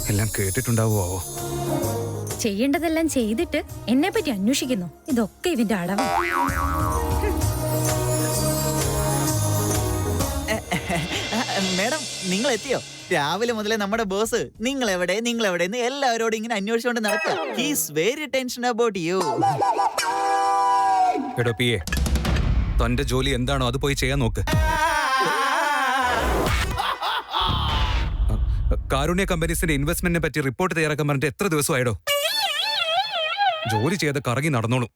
എല്ലാം കേട്ടിട്ടുണ്ടാവോ? ചെയ്യേണ്ടതെല്ലാം ചെയ്തിട്ട് എന്നെ പറ്റി അന്വേഷിക്കുന്നു. ഇതൊക്കെ ഇവന്റെ അടവ്. മേഡം, നിങ്ങൾ എത്തിയോ? രാവിലെ മുതലേ നമ്മുടെ ബോസ് നിങ്ങൾ എവിടെ എന്ന് എല്ലാവരോടും ഇങ്ങനെ അന്വേഷിച്ചുകൊണ്ട് നടക്കുക. He's very tension about you. എടോ പിയെ, തന്റെ ജോലി എന്താണോ അത് പോയി ചെയ്യാൻ നോക്ക്. കാരുണ്യ കമ്പനീസിന്റെ ഇൻവെസ്റ്റ്മെന്റിനെ പറ്റി റിപ്പോർട്ട് തയ്യാറാക്കാൻ പറഞ്ഞിട്ട് എത്ര ദിവസമായിടോ? ജോലി ചെയ്ത് കറങ്ങി നടന്നോളൂ.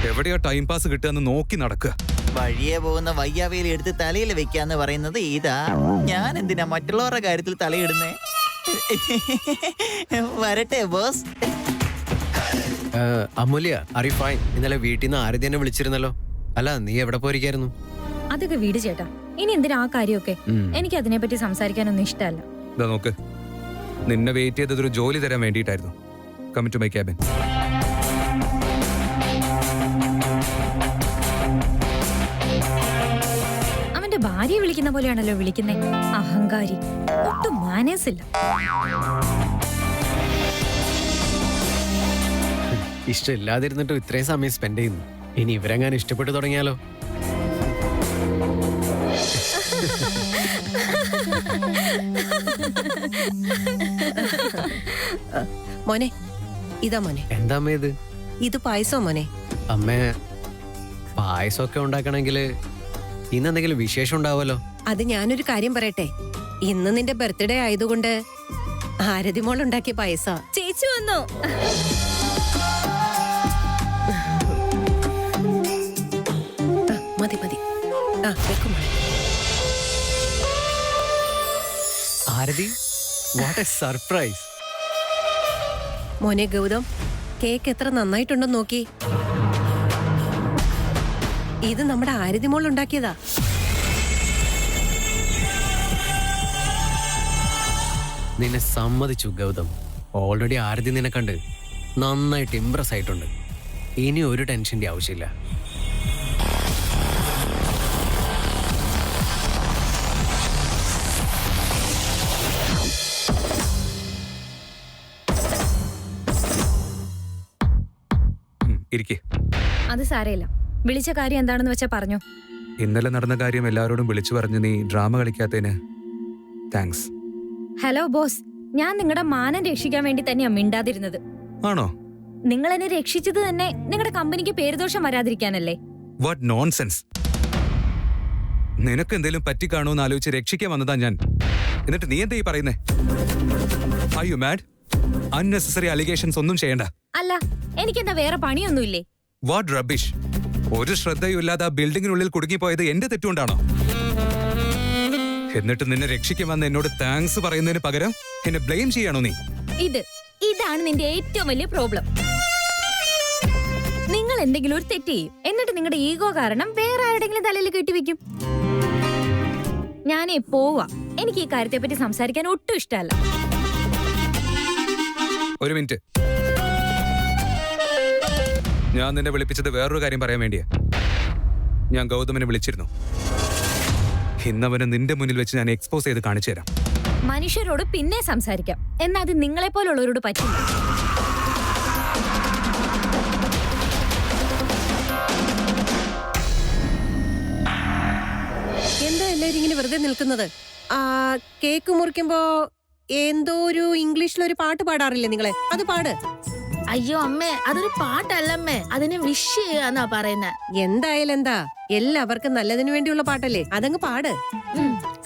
എവിടെയാ ടൈം പാസ് കിട്ടുകയെന്ന് നോക്കി നടക്കുക. വഴിയെ പോകുന്ന വയ്യാവേലി എടുത്ത് തലയിൽ വെക്കാന്ന് പറയുന്നത് ഇതാ. ഞാൻ എന്തിനാ മറ്റുള്ളവരുടെ കാര്യത്തിൽ തലയിടുന്നേ? വരട്ടെ boss. Amulya, are you fine? ഇന്നലെ വീട്ടിൽ നിന്ന് ആരതി തന്നെ വിളിച്ചിരുന്നല്ലോ. അല്ല, നീ എവിടെ പോയിരിക്കായിരുന്നു? അതൊക്കെ വീട് ചേട്ടാ. ഇനി എന്തിനാ ആ കാര്യമൊക്കെ? എനിക്ക് അതിനെ പറ്റി സംസാരിക്കാനൊന്നും ഇഷ്ടമല്ല. ഇതാ നോക്ക്, നിന്നെ വെയിറ്റ് ചെയ്തതൊരു ജോലി തരാൻ വേണ്ടിയിട്ടായിരുന്നു. Come to my cabin. അവന്റെ ഭാര്യയെ വിളിക്കുന്ന പോലെയാണല്ലോ വിളിക്കുന്നേ. അഹങ്കാരി, ഒട്ടും മാനേഴ്സ് ഇല്ല. ഇഷ്ടമില്ലാതിരുന്നിട്ടും ഇത്രയും സമയം സ്പെൻഡ് ചെയ്യുന്നു. ഇനി ഇവരെങ്ങാനും ഇഷ്ടപ്പെട്ടു തുടങ്ങിയാലോ? മോനെ, ഇതാ മോനെ. എന്താ അമ്മ ഇത്? ഇത് പായസോ മോനെ? അമ്മേ, പായസമൊക്കെ ഉണ്ടാക്കണമെങ്കിൽ ഇന്ന് എന്തെങ്കിലും വിശേഷം ഉണ്ടാവുമല്ലോ. അത് ഞാനൊരു കാര്യം പറയട്ടെ. ഇന്ന് നിന്റെ ബർത്ത്ഡേ ആയതുകൊണ്ട് ആരതി മോൾ ഉണ്ടാക്കിയ പായസ. ചേച്ചി വന്നു. മതി മതി. ആ വെക്കും മോനെ. ആരതി, വാട്ട് എ സർപ്രൈസ്. മോനെ ഗൗതം, കേക്ക് എത്ര നന്നായിട്ടുണ്ടെന്ന് നോക്കി. ഇത് നമ്മുടെ ആരതി മോൾ ഉണ്ടാക്കിയതാ. നിന്നെ സമ്മതിച്ചു ഗൗതം. ഓൾറെഡി ആരതി നിന്നെ കണ്ട് നന്നായിട്ട് ഇംപ്രസ് ആയിട്ടുണ്ട്. ഇനി ഒരു ടെൻഷന്റെ ആവശ്യമില്ല. ഇരിക്കേ. അത് സാരയില്ല. വിളിച്ച കാര്യം എന്താണെന്ന് വെച്ചാ പറഞ്ഞോ. ഇന്നലെ നടന്ന കാര്യം എല്ലാവരോടും വിളിച്ചു പറഞ്ഞ് നീ ഡ്രാമ കളിക്കാത്തതിന് താങ്ക്സ്. ഹലോ ബോസ്, ഞാൻ നിങ്ങളുടെ മാനം രക്ഷിക്കാൻ വേണ്ടി തന്നെയാ മിണ്ടാതിരുന്നത്. ആണോ? നിങ്ങൾ എന്നെ രക്ഷിച്ചത് തന്നെ നിങ്ങളുടെ കമ്പനിക്ക് പേരുദോഷം വരാതിരിക്കാനല്ലേ? What nonsense. നിനക്ക് എന്തെങ്കിലും പറ്റിക്കാണോന്ന് ആലോചിച്ച് രക്ഷിക്കാൻ വന്നതാ ഞാൻ. എന്നിട്ട് നീ എന്താ ഈ പറയുന്നേ? Are you mad? Unnecessary allegations ഒന്നും ചെയ്യണ്ട. അല്ല, എനിക്കെന്താ വേറെ പണിയൊന്നുമില്ലേ? What rubbish. ഒരു ശ്രദ്ധയും ഇല്ലാതെ ആ ബിൽഡിങ്ങിനുള്ളിൽ കുടുങ്ങിപ്പോയത് എന്റെ തെറ്റുകൊണ്ടാണോ? എന്നിട്ട് നിന്നെ രക്ഷിക്കാൻ വന്ന എന്നോട് താങ്ക്സ് പറയുന്നതിന് പകരം എന്നെ ബ്ലെയിം ചെയ്യാണോ നീ? ഇതാണ് നിന്റെ ഏറ്റവും വലിയ പ്രോബ്ലം. നിങ്ങൾ എന്തെങ്കിലും ഒരു തെറ്റ് ചെയ്യും, എന്നിട്ട് നിങ്ങളുടെ ഈഗോ കാരണം വേറെ ആരുടെങ്കിലും തലയിൽ കെട്ടിവെക്കും. ഞാനേ പോവാ. എനിക്ക് ഈ കാര്യത്തെ പറ്റി സംസാരിക്കാൻ ഒട്ടും ഇഷ്ടമല്ല. ഒരു മിനിറ്റ്. ഞാൻ നിന്നെ വിളിപ്പിച്ചത് വേറൊരു കാര്യം പറയാൻ വേണ്ടിയാ. ഞാൻ ഗൗതമിനെ വിളിച്ചിരുന്നു. ഇന്നവനെ നിന്റെ മുന്നിൽ വെച്ച് ഞാൻ എക്സ്പോസ് ചെയ്ത് കാണിച്ചു തരാം. മനുഷ്യരോട് പിന്നെ സംസാരിക്കാം, എന്നാൽ അത് നിങ്ങളെ പോലുള്ളവരോട് പറ്റില്ല. എന്താ എല്ലാരും ഇങ്ങനെ വെറുതെ നിൽക്കുന്നത്? കേക്ക് മുറിക്കുമ്പോ എന്തോ ഒരു ഇംഗ്ലീഷിലൊരു പാട്ട് പാടാറില്ലേ നിങ്ങളെ? അത് പാട്. അയ്യോ അമ്മേ, അതൊരു പാട്ടല്ലമ്മേ, അതിന് വിഷ് ചെയ്യാന്നാ പറയുന്നേ. എന്തായാലും എന്താ, എല്ലാവർക്കും നല്ലതിനു വേണ്ടിയുള്ള പാട്ടല്ലേ, അതങ്ങ് പാട്.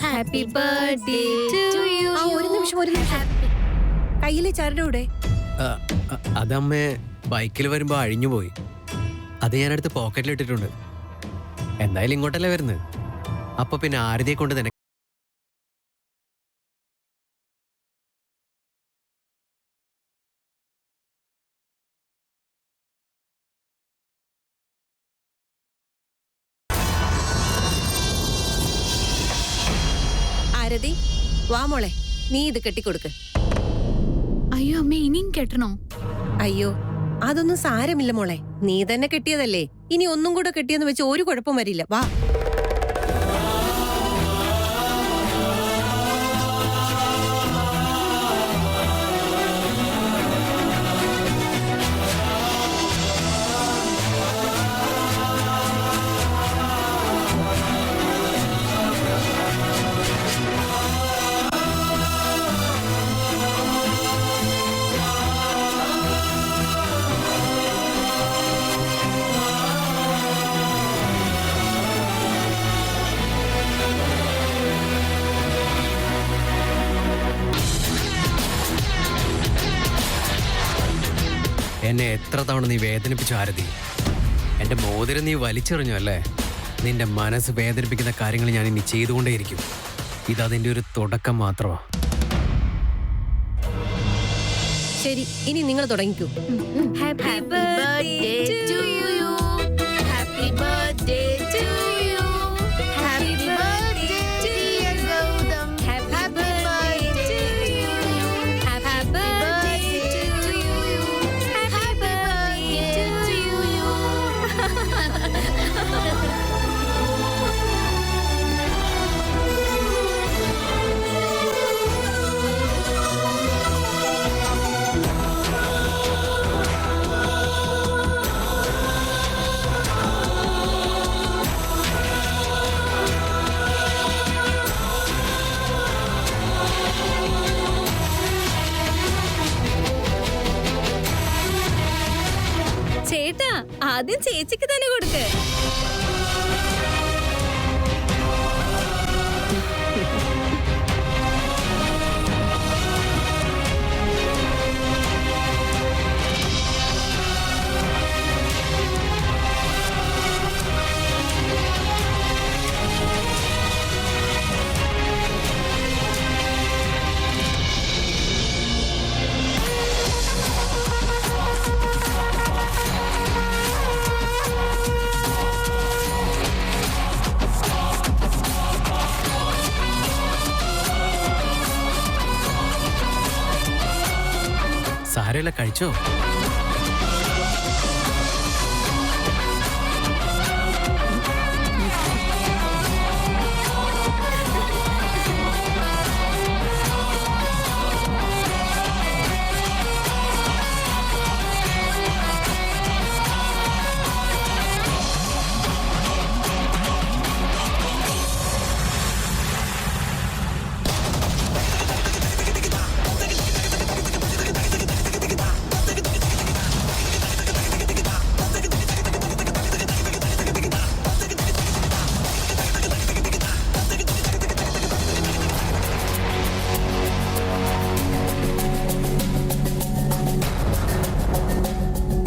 Happy birthday to you. ഒരു നിമിഷം. കയ്യിലെ ചരടൂടെ? അതമ്മേ, ബൈക്കിൽ വരുമ്പോ അഴിഞ്ഞുപോയി. അത് ഞാനെടുത്ത് പോക്കറ്റിലിട്ടിട്ടുണ്ട്. എന്തായാലും ഇങ്ങോട്ടല്ലേ വരുന്നത്. അപ്പൊ പിന്നെ ആരതിയെ കൊണ്ട് തന്നെ. ആരതി, വാ മോളെ, നീ ഇത് കെട്ടിക്കൊടുക്ക്. അയ്യോ അമ്മേ, ഇനിയും കെട്ടണോ? അയ്യോ, അതൊന്നും സാരമില്ല മോളെ, നീ തന്നെ കെട്ടിയതല്ലേ. ഇനി ഒന്നും കൂടെ കെട്ടിയെന്ന് വെച്ച് ഒരു കുഴപ്പം വരില്ല. വാ. എന്നെ എത്ര തവണ നീ വേദനിപ്പിച്ചു ആരതി. എന്റെ മോതിരം നീ വലിച്ചെറിഞ്ഞു അല്ലേ? നിന്റെ മനസ്സ് വേദനിപ്പിക്കുന്ന കാര്യങ്ങൾ ഞാൻ ഇനി ചെയ്തുകൊണ്ടേയിരിക്കും. ഇതതിന്റെ ഒരു തുടക്കം മാത്രമാ. ശരി, ഇനി നിങ്ങൾ തുടങ്ങിക്കൂ. Happy birthday to you. Happy birthday to you. Happy birthday dear Gautam. Happy birthday to you. Happy birthday to you. Happy birthday to you. ചേട്ടാ, ആദ്യം ചേച്ചിക്ക് തന്നെ കൊടുക്ക്. സാരമില്ല, കഴിച്ചോ.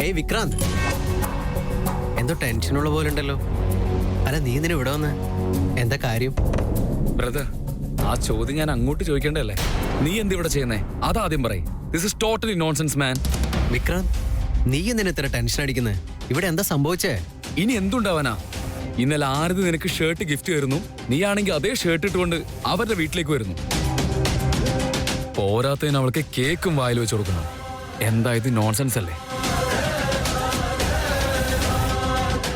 ഏയ് വിക്രാന്ത്, എന്തോ ടെൻഷനുള്ള പോലെ ഉണ്ടല്ലോ. അല്ല, നീ ഇതിന് ഇവിടെ വന്ന് എന്താ കാര്യം? ബ്രദർ, ആ ചോദ്യം ഞാൻ അങ്ങോട്ട് ചോദിക്കേണ്ടല്ലേ? നീ എന്തിവിടെ ചെയ്യുന്നേ? അതാദ്യം പറയും. ദിസ് ഇസ് ടോട്ടലി നോൺസെൻസ് മാൻ. വിക്രാന്ത്, നീ എന്തിനാ ഇത്ര ടെൻഷൻ അടിക്കുന്നത്? ഇവിടെ എന്താ സംഭവിച്ചേ? ഇനി എന്തുണ്ടാവാനാ? ഇന്നലെ ആരത് നിനക്ക് ഷർട്ട് ഗിഫ്റ്റ് വരുന്നു, നീ ആണെങ്കിൽ അതേ ഷർട്ട് ഇട്ടുകൊണ്ട് അവരുടെ വീട്ടിലേക്ക് വരുന്നു. പോരാത്തതിന് അവൾക്ക് കേക്കും വായിൽ വെച്ച് കൊടുക്കണം. എന്താ ഇത്? നോൺസെൻസ് അല്ലേ?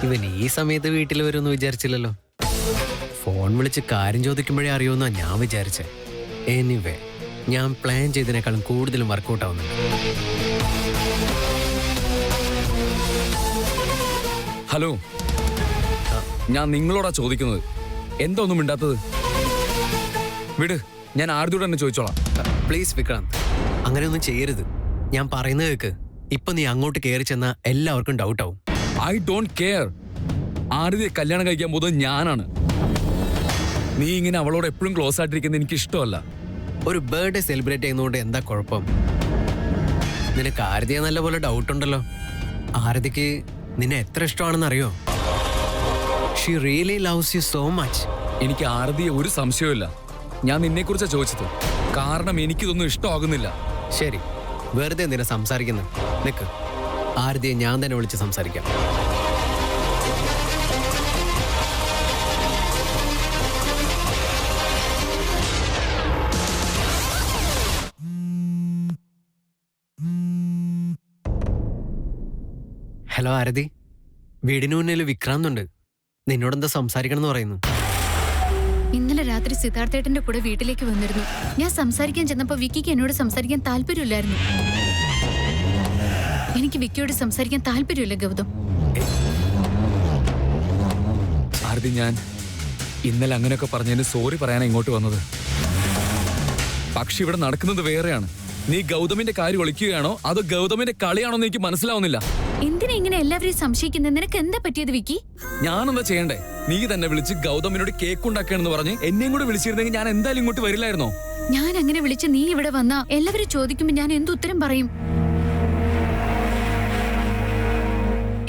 ഇവൻ ഈ സമയത്ത് വീട്ടിൽ വരുമെന്ന് വിചാരിച്ചില്ലല്ലോ. ഫോൺ വിളിച്ച് കാര്യം ചോദിക്കുമ്പോഴേ അറിയുമെന്നാ ഞാൻ വിചാരിച്ചേ. എനിവേ, ഞാൻ പ്ലാൻ ചെയ്തതിനേക്കാളും കൂടുതലും വർക്കൗട്ട് ആവുന്നുണ്ട്. ഹലോ, ഞാൻ നിങ്ങളോടാ ചോദിക്കുന്നത്. എന്താ ഒന്നും മിണ്ടാത്തത്? വിട്, ഞാൻ ആരുടെ തന്നെ ചോദിച്ചോളാം. പ്ലീസ് വിക്രാന്ത്, അങ്ങനെയൊന്നും ചെയ്യരുത്. ഞാൻ പറയുന്നത് കേക്ക്. ഇപ്പൊ നീ അങ്ങോട്ട് കയറി ചെന്നാ എല്ലാവർക്കും ഡൗട്ട് ആവും. I don't care. ആരതിയെ കല്യാണം കഴിക്കാൻ പോകുന്നത് ഞാനാണ്. നീ ഇങ്ങനെ അവളോട് എപ്പോഴും ക്ലോസ് ആയിട്ടിരിക്കുന്നത് എനിക്ക് ഇഷ്ടമല്ല. ഒരു ബർത്ത്ഡേ സെലിബ്രേറ്റ് ചെയ്യുന്നതുകൊണ്ട് എന്താ കുഴപ്പം? നിനക്ക് ആരതിയെ നല്ലപോലെ ഡൗട്ട് ഉണ്ടല്ലോ. ആരതിക്ക് നിന്നെ എത്ര ഇഷ്ടമാണെന്ന് അറിയോ? She really loves you so much. എനിക്ക് ആരതിയെ ഒരു സംശയമില്ല. ഞാൻ നിന്നെക്കുറിച്ചാണ് ചോദിച്ചത്. കാരണം എനിക്കിതൊന്നും ഇഷ്ടമാകുന്നില്ല. ശരി, വെറുതെ എന്തിനാ സംസാരിക്കുന്നത്? നിക്ക്, ആരതിയെ ഞാൻ തന്നെ വിളിച്ച് സംസാരിക്കാം. ഹലോ ആരതി, വീടിന് മുന്നിൽ വിക്രാന്ത് ഉണ്ട്. നിന്നോടെന്താ സംസാരിക്കണം എന്ന് പറയുന്നു. ഇന്നലെ രാത്രി സിദ്ധാർത്ഥേട്ടന്റെ കൂടെ വീട്ടിലേക്ക് വന്നിരുന്നു. ഞാൻ സംസാരിക്കാൻ ചെന്നപ്പോ വിക്കിക്ക് എന്നോട് സംസാരിക്കാൻ താല്പര്യമില്ലായിരുന്നു. എനിക്ക് വിക്കിയോട് സംസാരിക്കാൻ താല്പര്യമില്ല ഗൗതം. ആരതി, ഞാൻ ഇന്നലെ അങ്ങനെയൊക്കെ പറഞ്ഞതിന് സോറി പറയാനാണ് ഇങ്ങോട്ട് വന്നത്. പക്ഷെ ഇവിടെ നടക്കുന്നത് വേറെയാണ്. നീ ഗൗതമിന്റെ കാര്യം ഒളിക്കുകയാണോ അതോ ഗൗതമിന്റെ കളിയാണോ എന്ന് എനിക്ക് മനസ്സിലാവുന്നില്ല. എന്തിനാ ഇങ്ങനെ എല്ലാവരെയും സംശയിക്കുന്നത്? നിനക്ക് എന്താ പറ്റിയത് വിക്കി? ഞാനെന്താ ചെയ്യണ്ടേ? നീ തന്നെ വിളിച്ച് ഗൗതമിനോട് കേക്ക് ഉണ്ടാക്കുകയാണെന്ന് പറഞ്ഞ് എന്നെയും കൂടെ വിളിച്ചിരുന്നെങ്കിൽ ഞാൻ എന്തായാലും ഇങ്ങോട്ട് വരില്ലായിരുന്നോ? ഞാൻ അങ്ങനെ വിളിച്ച് നീ ഇവിടെ വന്നാ എല്ലാവരും ചോദിക്കുമ്പോ ഞാൻ എന്ത് ഉത്തരം പറയും?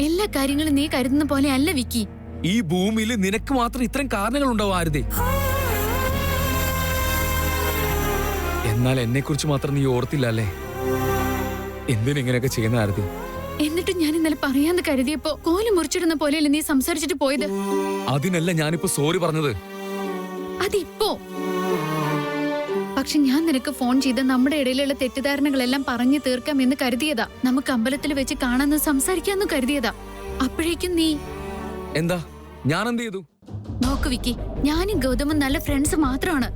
എല്ലാ കാര്യങ്ങളും നീ കരുതുന്ന പോലെ അല്ല വിക്കി. ഈ ഭൂമിയിൽ നിനക്ക് മാത്രം ഇത്രയും കാരണങ്ങൾ ഉണ്ടാവും ആരതി. എന്നാൽ എന്നെ കുറിച്ച് മാത്രം നീ ഓർത്തില്ല അല്ലേ? എന്തിനിങ്ങനെയൊക്കെ ചെയ്യുന്ന ആരതി? എന്നിട്ട് ഞാൻ ഇന്നലെ പറയാന്ന് കരുതിയപ്പോ കോല് മുറിച്ചിടുന്ന പോലെയല്ലേ നീ സംസാരിച്ചിട്ട് പോയത്? അതിനല്ല ഞാനിപ്പോ സോറി പറഞ്ഞത്. അതിപ്പോ പക്ഷെ ഞാൻ നിനക്ക് ഫോൺ ചെയ്ത് നമ്മുടെ ഇടയിലുള്ള തെറ്റിദ്ധാരണകളെല്ലാം പറഞ്ഞു തീർക്കാം എന്ന് കരുതിയതാ. നമുക്ക് അമ്പലത്തിൽ വെച്ച് കാണാന്ന് സംസാരിക്കാന്ന് കരുതിയതാ. അപ്പോഴേക്കും നീ എന്താ ഞാൻ എന്ത് ചെയ്തു? നോക്ക് വിക്കി, ഞാനും ഗൗതമും നല്ല ഫ്രണ്ട്സ് മാത്രമാണ്.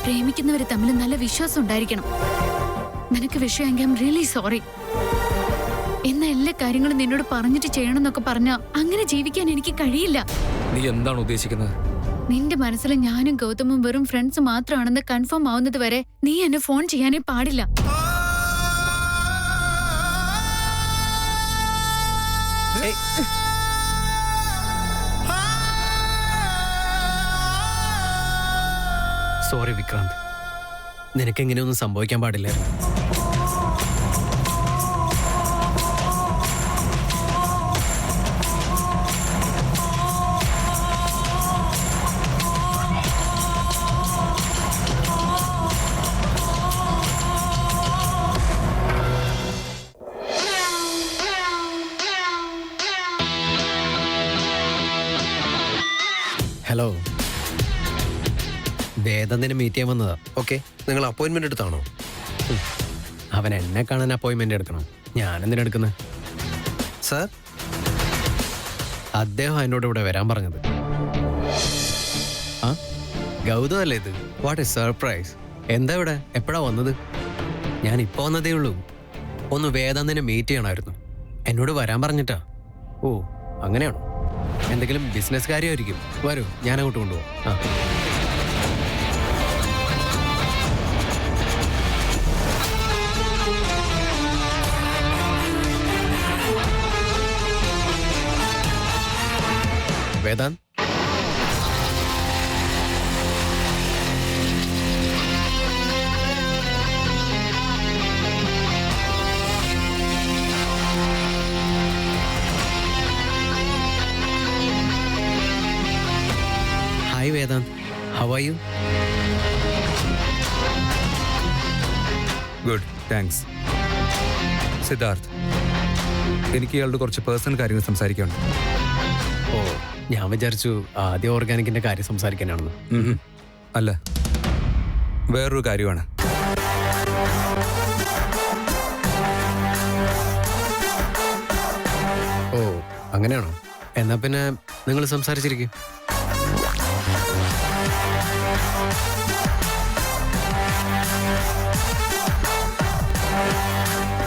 പ്രേമിക്കുന്നവര് തമ്മിൽ നല്ല വിശ്വാസം ഉണ്ടായിരിക്കണം. നിനക്ക് വിഷയമെങ്കിൽ ഐ ആം റിയലി സോറി. എന്ന എല്ലാ കാര്യങ്ങളും നിന്നോട് പറഞ്ഞിട്ട് ചെയ്യണമെന്നൊക്കെ പറഞ്ഞാ അങ്ങനെ ജീവിക്കാൻ എനിക്ക് കഴിയില്ല. നീ എന്താണ് ഉദ്ദേശിക്കുന്നത്? നിന്റെ മനസ്സിൽ ഞാനും ഗൗതമും വെറും ഫ്രണ്ട്സ് മാത്രമാണെന്ന് കൺഫേം ആവുന്നത് വരെ നീ എന്നെ ഫോൺ ചെയ്യാനേ പാടില്ല. സോറി വിക്രാന്ത്, നിനക്കെങ്ങനെയൊന്നും സംഭവിക്കാൻ പാടില്ലായിരുന്നു. ഹലോ, വേദത്തിനെ മീറ്റ് ചെയ്യാൻ വന്നതാ. ഓക്കെ, നിങ്ങൾ അപ്പോയിന്റ്മെന്റ് എടുത്താണോ? അവൻ എന്നെ കാണാൻ അപ്പോയിന്റ്മെന്റ് എടുക്കണം, ഞാനെന്തിനാ എടുക്കുന്നത്? സാർ, അദ്ദേഹം എന്നോട് ഇവിടെ വരാൻ പറഞ്ഞത്. ആ, ഗൗതം അല്ലേ ഇത്? What A surprise. എന്താ ഇവിടെ, എപ്പോഴാ വന്നത്? ഞാൻ ഇപ്പോൾ വന്നതേ ഉള്ളൂ. ഒന്ന് വേദാന്തിനെ മീറ്റ് ചെയ്യണമായിരുന്നു, എന്നോട് വരാൻ പറഞ്ഞിട്ടാ. ഓ, അങ്ങനെയാണോ? എന്തെങ്കിലും ബിസിനസ് കാര്യമായിരിക്കും. വരൂ, ഞാൻ അങ്ങോട്ട് കൊണ്ടുപോകും. ആ, Vedant, hi Vedant, how are you? Good, thanks. Siddharth, എനിക്ക് ഇയാളുടെ കുറച്ച് പേഴ്സണൽ കാര്യങ്ങൾ സംസാരിക്കാനുണ്ട്. ഓ, ഞാൻ വിചാരിച്ചു ആദ്യം ഓർഗാനിക്കിന്റെ കാര്യം സംസാരിക്കാനാണെന്ന്. അല്ല, വേറൊരു കാര്യമാണ്. ഓ, അങ്ങനെയാണോ? എന്നാ പിന്നെ നിങ്ങൾ സംസാരിച്ചിരിക്കും.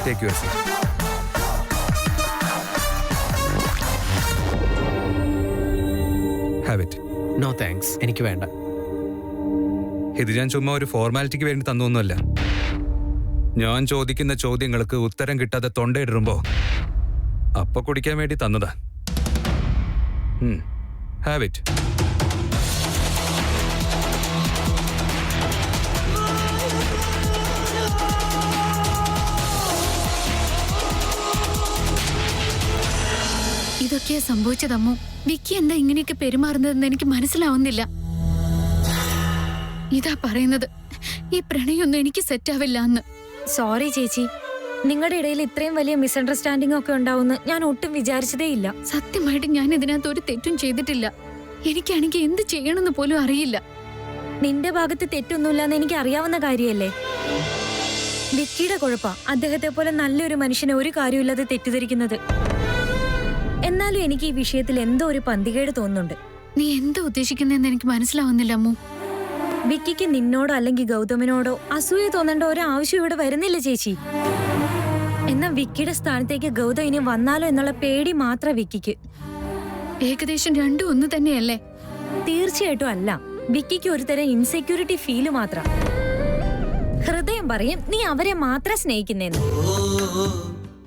Take your seat. Have it. No thanks, എനിക്ക് വേണ്ട. ഇത് ഞാൻ ചുമ്മാ ഒരു ഫോർമാലിറ്റിക്ക് വേണ്ടി തന്നൊന്നുമല്ല. ഞാൻ ചോദിക്കുന്ന ചോദ്യങ്ങൾക്ക് ഉത്തരം കിട്ടാതെ തൊണ്ടയിടുമ്പോ അപ്പൊ കുടിക്കാൻ വേണ്ടി തന്നതാ. Have it. ഇതൊക്കെയാ സംഭവിച്ചതമ്മോ. വിക്കി എന്താ ഇങ്ങനെയൊക്കെ പെരുമാറുന്നതെന്ന് എനിക്ക് മനസ്സിലാവുന്നില്ല. ഇതാ പറയുന്നത്, ഈ പ്രണയൊന്നും എനിക്ക് സെറ്റാവില്ല എന്ന്. സോറി ചേച്ചി, നിങ്ങളുടെ ഇടയിൽ ഇത്രയും വലിയ മിസ്അണ്ടർസ്റ്റാൻഡിംഗ് ഒക്കെ ഉണ്ടാവുമെന്ന് ഞാൻ ഒട്ടും വിചാരിച്ചതേ ഇല്ല. സത്യമായിട്ട് ഞാൻ ഇതിനകത്ത് ഒരു തെറ്റും ചെയ്തിട്ടില്ല. എനിക്കാണെങ്കിൽ എന്ത് ചെയ്യണമെന്ന് പോലും അറിയില്ല. നിന്റെ ഭാഗത്ത് തെറ്റൊന്നുമില്ലെന്ന് എനിക്ക് അറിയാവുന്ന കാര്യമല്ലേ. വിക്കിയുടെ കുഴപ്പാ അദ്ദേഹത്തെ പോലെ നല്ലൊരു മനുഷ്യനെ ഒരു കാര്യമില്ലാതെ തെറ്റിദ്ധരിക്കുന്നത്. എന്നാലും എനിക്ക് ഈ വിഷയത്തിൽ എന്തോ ഒരു പന്തികേട് തോന്നുന്നുണ്ട്. നീ എന്താ ഉദ്ദേശിക്കുന്നതെന്ന് എനിക്ക് മനസ്സിലാവുന്നില്ല അമ്മു. വിക്കിക്ക് നിന്നോടോ അല്ലെങ്കിൽ ഗൗതമിനോടോ അസൂയ തോന്നേണ്ട ഒരു ആവശ്യം ഇവിടെ വരുന്നില്ല ചേച്ചി. എന്നാൽ വിക്കിയുടെ സ്ഥാനത്തേക്ക് ഗൗതം ഇനി വന്നാലോ എന്നുള്ള പേടി മാത്രം വിക്കിക്ക്. ഏകദേശം രണ്ടും ഒന്ന് തന്നെയല്ലേ? തീർച്ചയായിട്ടും അല്ല. വിക്കിക്ക് ഒരു തരം ഇൻസെക്യൂരിറ്റി ഫീല് മാത്രം. ഹൃദയം പറയും നീ അവരെ മാത്രം സ്നേഹിക്കുന്നേന്ന്.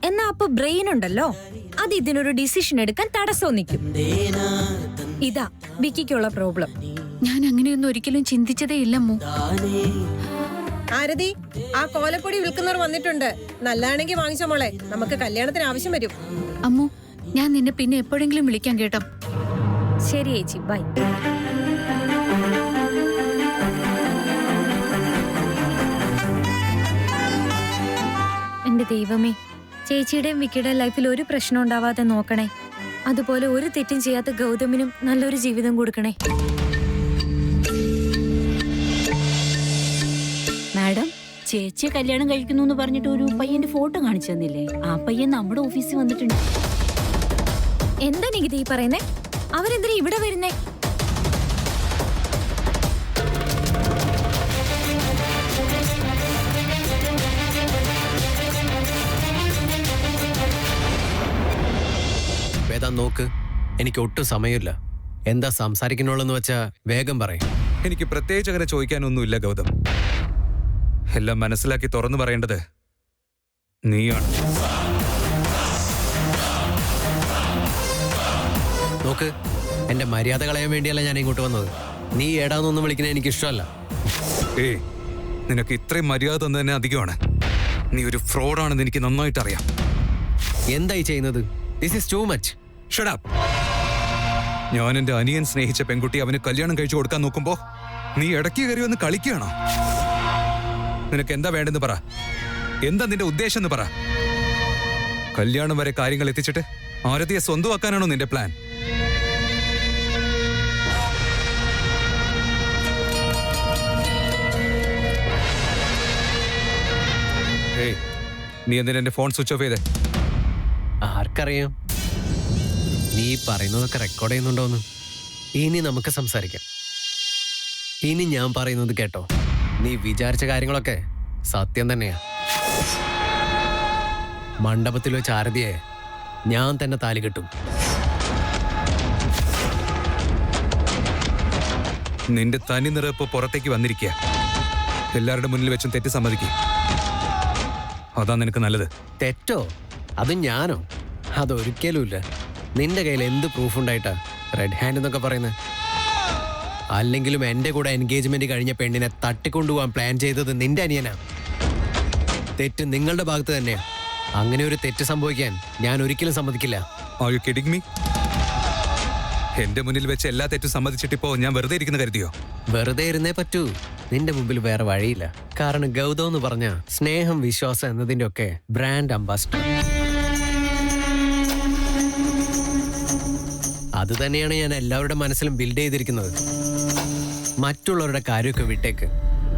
എന്നാ അപ്പൊ ബ്രെയിൻ ഉണ്ടല്ലോ, അത് ഇതിനൊരു ഡിസിഷൻ എടുക്കാൻ തടസ്സം നിൽക്കും. ഇതാ വിക്കിക്കുള്ള പ്രോബ്ലം. ഞാൻ അങ്ങനെയൊന്നും ഒരിക്കലും ചിന്തിച്ചതേ ഇല്ല അമ്മു. ആരതി, ആ കോലപ്പൊടി വിൽക്കുന്നവർ വന്നിട്ടുണ്ട്. നല്ലതാണെങ്കിൽ വാങ്ങിച്ചോ മോളെ, നമുക്ക് കല്യാണത്തിന് ആവശ്യം വരും. അമ്മു, ഞാൻ നിന്നെ പിന്നെ എപ്പോഴെങ്കിലും വിളിക്കാം കേട്ടോ. ശരി ചേച്ചി, ബൈ. എന്റെ ദൈവമേ, ചേച്ചിയുടെയും വിക്കിയുടെയും ലൈഫിൽ ഒരു പ്രശ്നം ഉണ്ടാവാതെ നോക്കണേ. അതുപോലെ ഒരു തെറ്റും ചെയ്യാത്ത ഗൗതമിനും നല്ലൊരു ജീവിതം കൊടുക്കണേ. മാഡം, ചേച്ചിയെ കല്യാണം കഴിക്കുന്നു എന്ന് പറഞ്ഞിട്ട് ഒരു പയ്യന്റെ ഫോട്ടോ കാണിച്ചു തന്നില്ലേ? ആ പയ്യൻ നമ്മുടെ ഓഫീസിൽ വന്നിട്ടുണ്ട്. എന്താ നികിത ഈ പറയുന്നേ? അവരെന്തിനാ ഇവിടെ വരുന്നേ? വേദാ നോക്ക്, എനിക്ക് ഒട്ടും സമയമില്ല. എന്താ സംസാരിക്കണുള്ളെന്ന് വെച്ചാ വേഗം പറയും. എനിക്ക് പ്രത്യേകിച്ച് അങ്ങനെ ചോദിക്കാനൊന്നുമില്ല ഗൗതം. എല്ലാം മനസ്സിലാക്കി തുറന്നു പറയേണ്ടത് നീയാണ്. നോക്ക്, എന്റെ മര്യാദ കളയാൻ വേണ്ടിയല്ല ഞാൻ ഇങ്ങോട്ട് വന്നത്. നീ ഏടാന്നൊന്നും വിളിക്കണേ എനിക്ക് ഇഷ്ടമല്ല. ഏയ്, നിനക്ക് ഇത്രയും മര്യാദ തന്നതന്നെ അധികമാണ്. നീ ഒരു ഫ്രോഡാണെന്ന് എനിക്ക് നന്നായിട്ട് അറിയാം. എന്തായി ചെയ്യുന്നത്? This is too much. Shut up. ഞാൻ എന്റെ അനിയൻ സ്നേഹിച്ച പെൺകുട്ടി അവന് കല്യാണം കഴിച്ചു കൊടുക്കാൻ നോക്കുമ്പോ നീ ഇടയ്ക്ക് കയറി വന്ന് കളിക്കുകയാണോ? നിനക്ക് എന്താ വേണ്ടെന്ന് പറ. എന്താ നിന്റെ ഉദ്ദേശം എന്ന് പറ. കല്യാണം വരെ കാര്യങ്ങൾ എത്തിച്ചിട്ട് ആരതിയെ സ്വന്തമാക്കാനാണോ നിന്റെ പ്ലാൻ? ഏയ്, നീ എന്തിനാ എന്റെ ഫോൺ സ്വിച്ച് ഓഫ് ചെയ്തേ? ആർക്കറിയാം നീ പറയുന്നതൊക്കെ റെക്കോർഡ് ചെയ്യുന്നുണ്ടോന്ന്. ഇനി നമുക്ക് സംസാരിക്കാം. ഇനി ഞാൻ പറയുന്നത് കേട്ടോ. നീ വിചാരിച്ച കാര്യങ്ങളൊക്കെ സത്യം തന്നെയാ. മണ്ഡപത്തിൽ വെച്ച് ആരതിയെ ഞാൻ തന്നെ താലി കെട്ടും. നിന്റെ തനി നിറപ്പ് പുറത്തേക്ക് വന്നിരിക്കുക. എല്ലാവരുടെ മുന്നിൽ വെച്ചും തെറ്റ് സമ്മതിക്കുക. അതാ നിനക്ക് നല്ലത്. തെറ്റോ? അത് ഞാനോ? അതൊരിക്കലുമില്ല. നിന്റെ കയ്യിൽ എന്ത് പ്രൂഫ് ഉണ്ടായിട്ടാ റെഡ് ഹാൻഡ് എന്നൊക്കെ പറയുന്നത്? അല്ലെങ്കിലും എന്റെ കൂടെ എൻഗേജ്മെന്റ് കഴിഞ്ഞ പെണ്ണിനെ തട്ടിക്കൊണ്ടുപോകാൻ പ്ലാൻ ചെയ്തത് നിന്റെ അനിയനാ. തെറ്റ് നിങ്ങളുടെ ഭാഗത്ത് തന്നെയാ. അങ്ങനെ ഒരു തെറ്റ് സംഭവിക്കാൻ ഞാൻ ഒരിക്കലും സമ്മതിക്കില്ല. Are you kidding me? എന്റെ മുന്നിൽ വെച്ച് എല്ലാ തെറ്റും സമ്മതിച്ചിട്ടിപ്പോ ഞാൻ വെറുതെ ഇരിക്കുന്ന കരുതിയോ? വെറുതെ ഇരുന്നേ പറ്റൂ. നിന്റെ മുമ്പിൽ വേറെ വഴിയില്ല. കാരണം ഗൗതം എന്ന് പറഞ്ഞ സ്നേഹം, വിശ്വാസം എന്നതിന്റെ ഒക്കെ ബ്രാൻഡ് അംബാസിഡർ. അത് തന്നെയാണ് ഞാൻ എല്ലാവരുടെ മനസ്സിലും ബിൽഡ് ചെയ്തിരിക്കുന്നത്. മറ്റുള്ളവരുടെ കാര്യമൊക്കെ വിട്ടേക്ക്.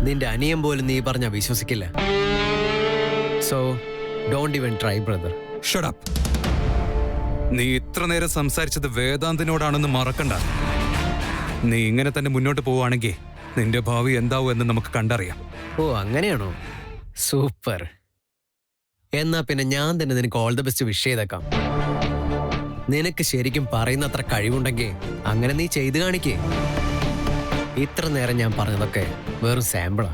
നിന്റെ അനിയൻ പോലും നീ പറഞ്ഞ വിശ്വസിക്കില്ല. So don't even try brother. Shut up. നീ ഇത്ര നേരം സംസാരിച്ചത് വേദാന്തിനോടാണെന്ന് മറക്കണ്ട. നീ ഇങ്ങനെ തന്നെ മുന്നോട്ട് പോവുകയാണെങ്കിൽ നിന്റെ ഭാവി എന്താവും എന്ന് നമുക്ക് കണ്ടറിയാം. ഓ, അങ്ങനെയാണോ? സൂപ്പർ. എന്നാ പിന്നെ ഞാൻ തന്നെ നിനക്ക് ഓൾ ദ ബെസ്റ്റ് വിഷ് ചെയ്തേക്കാം. നിനക്ക് ശരിക്കും പറയുന്നത്ര കഴിവുണ്ടെങ്കിൽ അങ്ങനെ നീ ചെയ്തു കാണിക്കേ. ഇത്ര നേരം ഞാൻ പറഞ്ഞതൊക്കെ വെറും സാമ്പിളാ.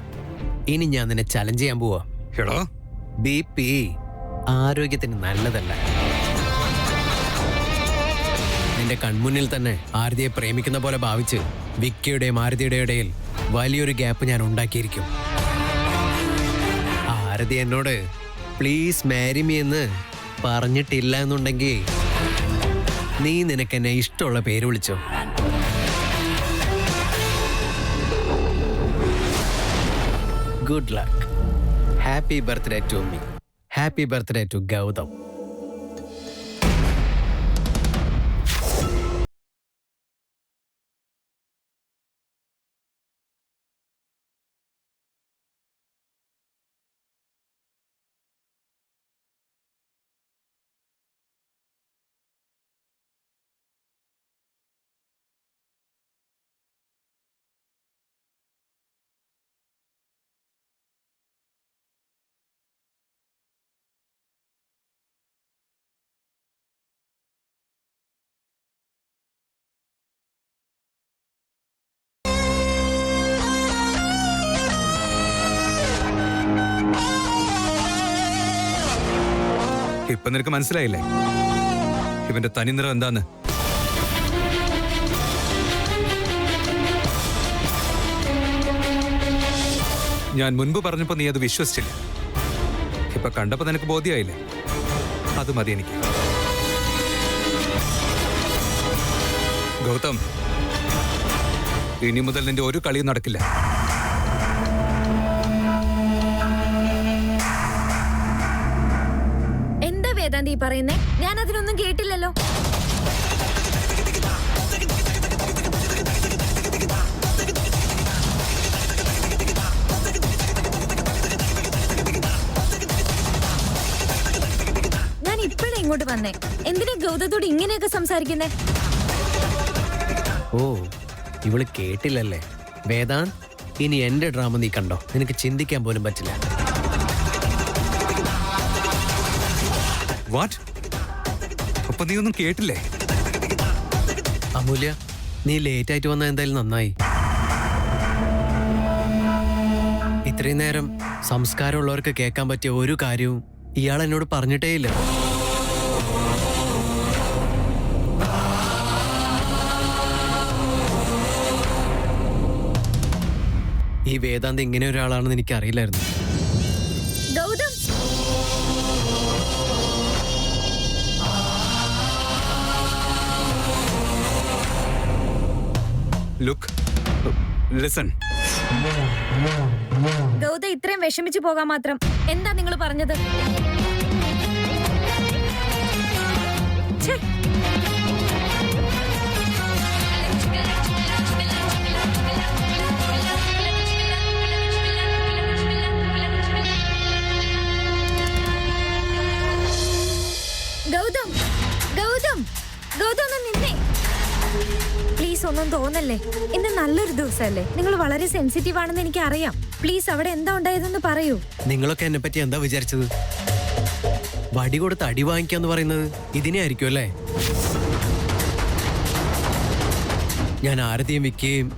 ഇനി ഞാൻ നിന്നെ ചലഞ്ച് ചെയ്യാൻ പോവാ. എടാ, BP ആരോഗ്യത്തിന് നല്ലതല്ല. നിന്റെ കൺമുന്നിൽ തന്നെ ആരതിയെ പ്രേമിക്കുന്ന പോലെ ഭാവിച്ച് വിക്കിയുടെയും ആരതിയുടെ ഇടയിൽ വലിയൊരു ഗ്യാപ്പ് ഞാൻ ഉണ്ടാക്കിയിരിക്കും. ആരതി എന്നോട് പ്ലീസ് മാരി മീ എന്ന് പറഞ്ഞിട്ടില്ല എന്നുണ്ടെങ്കിൽ നീ നിനക്കെന്നെ ഇഷ്ടമുള്ള പേര് വിളിച്ചോ. Good luck. Happy birthday to me. Happy birthday to Gautam. ഇപ്പൊ നിനക്ക് മനസ്സിലായില്ലേ ഇവന്റെ തനിനിറം എന്താന്ന്? ഞാൻ മുൻപ് പറഞ്ഞപ്പോ നീ അത് വിശ്വസിച്ചില്ല. ഇപ്പൊ കണ്ടപ്പോ നിനക്ക് ബോധ്യമായില്ലേ? അത് മതി എനിക്ക്. ഗൗതം, ഇനി മുതൽ നിന്റെ ഒരു കളിയും നടക്കില്ല. എന്താ വേദാന്തി പറയുന്നേ? ഞാൻ അതിനൊന്നും കേട്ടില്ലല്ലോ. ഞാൻ ഇപ്പോഴേ ഇങ്ങോട്ട് വന്നേ. എന്തിനാ ഗൗതത്തോട് ഇങ്ങനെയൊക്കെ സംസാരിക്കുന്നേ? ഓ, ഇവള് കേട്ടില്ലല്ലേ? വേദാന്ത്, ഇനി എന്റെ ഡ്രാമ നീ കണ്ടോ? നിനക്ക് ചിന്തിക്കാൻ പോലും പറ്റില്ല. വാട്ട്? അപ്പൊ നീ ഒന്നും കേട്ടില്ലേ? അമൂല്യ, നീ ലേറ്റ് ആയിട്ട് വന്ന എന്തായാലും നന്നായി. ഇത്രയും നേരം സംസ്കാരമുള്ളവർക്ക് കേൾക്കാൻ പറ്റിയ ഒരു കാര്യവും ഇയാൾ എന്നോട് പറഞ്ഞിട്ടേ ഇല്ല. ഈ വേദാന്ത് ഇങ്ങനെ ഒരാളാണെന്ന് എനിക്ക് അറിയില്ലായിരുന്നു. Gautam, look, listen. ഗൗതം ഇത്രയും വിഷമിച്ചു പോകാൻ മാത്രം എന്താ നിങ്ങൾ പറഞ്ഞത്? ഛെ, ഗൗതം, ഗൗതം, ഗൗതം ഒന്ന് നിന്നേ. പ്ലീസ് ഒന്നും തോന്നല്ലേ. ഇന്ന് നല്ലൊരു ദിവസമല്ലേ? നിങ്ങൾ വളരെ സെൻസിറ്റീവ് ആണെന്ന് എനിക്ക് അറിയാം. പ്ലീസ് അവിടെ എന്താ ഉണ്ടായതെന്ന് പറയൂ. നിങ്ങളൊക്കെ എന്നെ പറ്റി എന്താ വിചാരിച്ചത്? വടി കൊടുത്ത് അടി വാങ്ങിക്കാന്ന് പറയുന്നത് ഇതിനെ ആയിരിക്കും അല്ലേ? ഞാൻ ആരതിയും വിൽക്കുകയും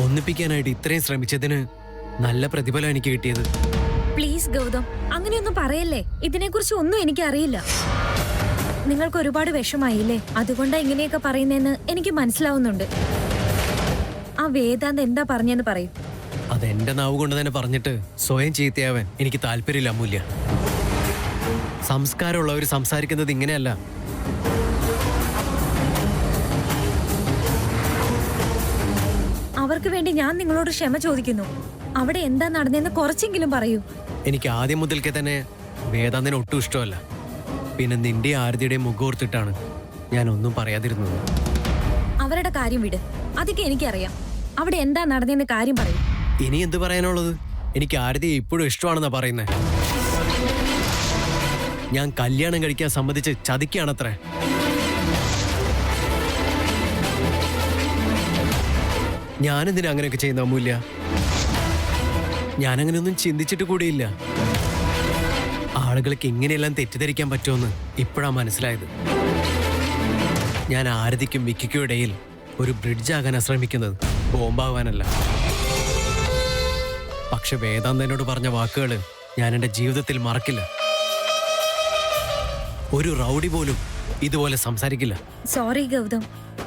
ഒന്നിപ്പിക്കാനായിട്ട് ഇത്രയും ശ്രമിച്ചതിന് നല്ല പ്രതിഫലം എനിക്ക് കിട്ടിയത്. പ്ലീസ് ഗൗതം, അങ്ങനെയൊന്നും പറയല്ലേ. ഇതിനെക്കുറിച്ച് ഒന്നും എനിക്ക് അറിയില്ല. നിങ്ങൾക്ക് ഒരുപാട് വിഷമായില്ലേ? അതുകൊണ്ടാ ഇങ്ങനെയൊക്കെ പറയുന്നതെന്ന് എനിക്ക് മനസ്സിലാവുന്നുണ്ട്. ആ വേദാന്ത് എന്താ പറഞ്ഞെന്ന് പറയൂ. അതെന്റെ നാവ് കൊണ്ട് തന്നെ പറഞ്ഞിട്ട് സ്വയം ചീത്തയാവാൻ എനിക്ക് താല്പര്യമില്ല അമൂല്യ. സംസ്കാരമുള്ളവർ സംസാരിക്കുന്നത് ഇങ്ങനെയല്ല. അവർക്ക് വേണ്ടി ഞാൻ നിങ്ങളോട് ക്ഷമ ചോദിക്കുന്നു. അവിടെ എന്താ നടന്നതെന്ന് കുറച്ചെങ്കിലും പറയൂ. എനിക്ക് ആദ്യം മുതൽക്കേ തന്നെ വേദാന്തിനെ ഒട്ടും ഇഷ്ടമല്ല. പിന്നെ നിന്റെ ആരതിയുടെയും മുഖോർത്തിട്ടാണ് ഞാൻ ഒന്നും പറയാതിരുന്നത്. അവരുടെ കാര്യം വിട്, അതൊക്കെ എനിക്കറിയാം. അവിടെ എന്താ നടന്നതെന്ന് കാര്യം പറയൂ. ഇനി എന്ത് പറയാനുള്ളത്? എനിക്ക് ആരതിയെ ഇപ്പോഴും ഇഷ്ടമാണെന്നാ പറയുന്നത്. ഞാൻ കല്യാണം കഴിക്കാൻ സമ്മതിച്ച് ചതിക്കാണത്രേ. ഞാനെന്തിനാ അങ്ങനെയൊക്കെ ചെയ്യുന്ന അമൂല്യ? ഞാനങ്ങനെയൊന്നും ചിന്തിച്ചിട്ട് കൂടിയില്ല. ആളുകൾക്ക് ഇങ്ങനെയെല്ലാം തെറ്റിദ്ധരിക്കാൻ പറ്റുമെന്ന് ഇപ്പോഴാണ് മനസ്സിലായത്. ഞാൻ ആരതിക്കും വിക്കിക്കും ഇടയിൽ ഒരു ബ്രിഡ്ജാകാനാണ് ശ്രമിക്കുന്നത്, ബോംബാവാനല്ല. പക്ഷെ വേദാന്തനോട് പറഞ്ഞ വാക്കുകൾ ഞാൻ എൻ്റെ ജീവിതത്തിൽ മറക്കില്ല. ഒരു റൗഡി പോലും ഇതുപോലെ സംസാരിക്കില്ല. സോറി ഗൗതം,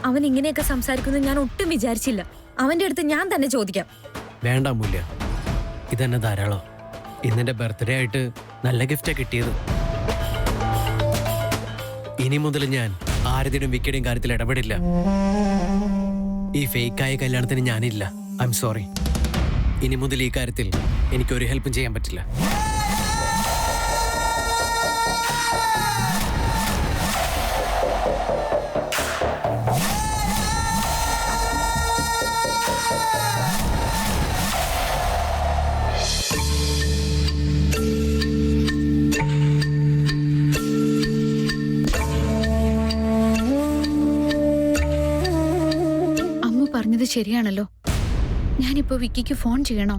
അവൻ ഇങ്ങനെയൊക്കെ സംസാരിക്കുന്നു ഞാൻ ഒട്ടും വിചാരിച്ചില്ല. അവന്റെ അടുത്ത് ഞാൻ തന്നെ ചോദിക്കാം. വേണ്ട അമൂല്യ, ഇതെന്നെ ധാരാളം. ഇന്നെന്റെ ബർത്ത്ഡേ ആയിട്ട് നല്ല ഗിഫ്റ്റാ കിട്ടിയത്. ഇനി മുതൽ ഞാൻ ആരതിയുടെയും വിക്കിയുടെയും കാര്യത്തിൽ ഇടപെടില്ല. ഈ ഫേക്കായ കല്യാണത്തിന് ഞാനില്ല. I am sorry. ഇനി മുതൽ ഈ കാര്യത്തിൽ എനിക്കൊരു ഹെൽപ്പും ചെയ്യാൻ പറ്റില്ല. പറഞ്ഞത് ശരിയാണല്ലോ. ഞാനിപ്പോ വിക്കിക്ക് ഫോൺ ചെയ്യണോ?